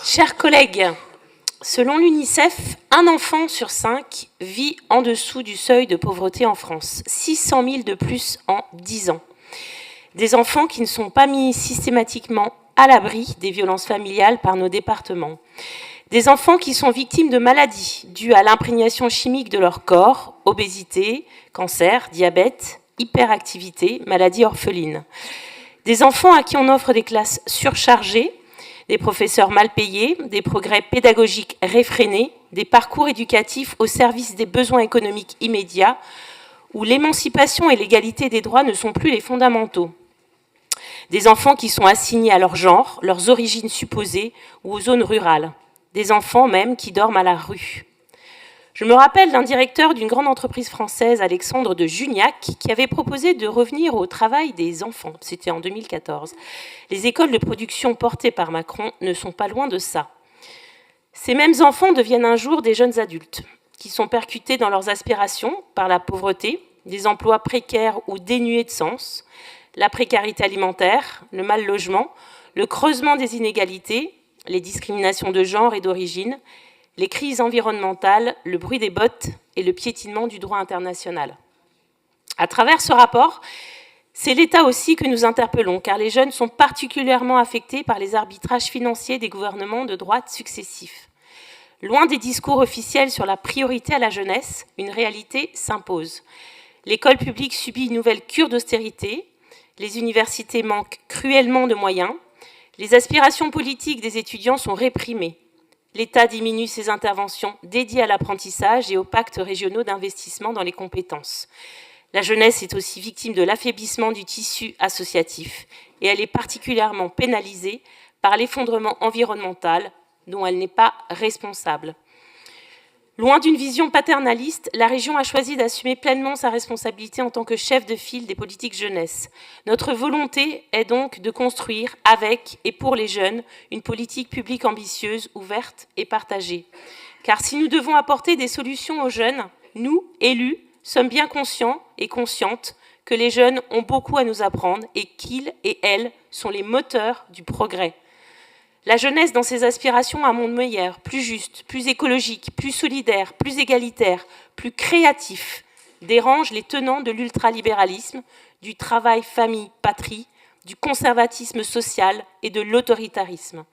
Chers collègues, selon l'UNICEF, un enfant sur 5 vit en dessous du seuil de pauvreté en France, 600 000 de plus en 10 ans. Des enfants qui ne sont pas mis systématiquement à l'abri des violences familiales par nos départements. Des enfants qui sont victimes de maladies dues à l'imprégnation chimique de leur corps, obésité, cancer, diabète, hyperactivité, maladies orphelines. Des enfants à qui on offre des classes surchargées, des professeurs mal payés, des progrès pédagogiques réfrénés, des parcours éducatifs au service des besoins économiques immédiats, où l'émancipation et l'égalité des droits ne sont plus les fondamentaux. Des enfants qui sont assignés à leur genre, leurs origines supposées ou aux zones rurales. Des enfants même qui dorment à la rue. Je me rappelle d'un directeur d'une grande entreprise française, Alexandre de Juniac, qui avait proposé de revenir au travail des enfants. C'était en 2014. Les écoles de production portées par Macron ne sont pas loin de ça. Ces mêmes enfants deviennent un jour des jeunes adultes, qui sont percutés dans leurs aspirations par la pauvreté, des emplois précaires ou dénués de sens, la précarité alimentaire, le mal logement, le creusement des inégalités, les discriminations de genre et d'origine, les crises environnementales, le bruit des bottes et le piétinement du droit international. À travers ce rapport, c'est l'État aussi que nous interpellons, car les jeunes sont particulièrement affectés par les arbitrages financiers des gouvernements de droite successifs. Loin des discours officiels sur la priorité à la jeunesse, une réalité s'impose. L'école publique subit une nouvelle cure d'austérité, les universités manquent cruellement de moyens, les aspirations politiques des étudiants sont réprimées. L'État diminue ses interventions dédiées à l'apprentissage et aux pactes régionaux d'investissement dans les compétences. La jeunesse est aussi victime de l'affaiblissement du tissu associatif et elle est particulièrement pénalisée par l'effondrement environnemental dont elle n'est pas responsable. Loin d'une vision paternaliste, la région a choisi d'assumer pleinement sa responsabilité en tant que chef de file des politiques jeunesse. Notre volonté est donc de construire avec et pour les jeunes une politique publique ambitieuse, ouverte et partagée. Car si nous devons apporter des solutions aux jeunes, nous, élus, sommes bien conscients et conscientes que les jeunes ont beaucoup à nous apprendre et qu'ils et elles sont les moteurs du progrès. La jeunesse, dans ses aspirations à un monde meilleur, plus juste, plus écologique, plus solidaire, plus égalitaire, plus créatif, dérange les tenants de l'ultralibéralisme, du travail, famille, patrie, du conservatisme social et de l'autoritarisme.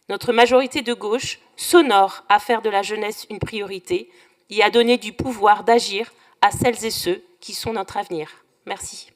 Notre majorité de gauche s'honore à faire de la jeunesse une priorité et à donner du pouvoir d'agir à celles et ceux qui sont notre avenir. Merci.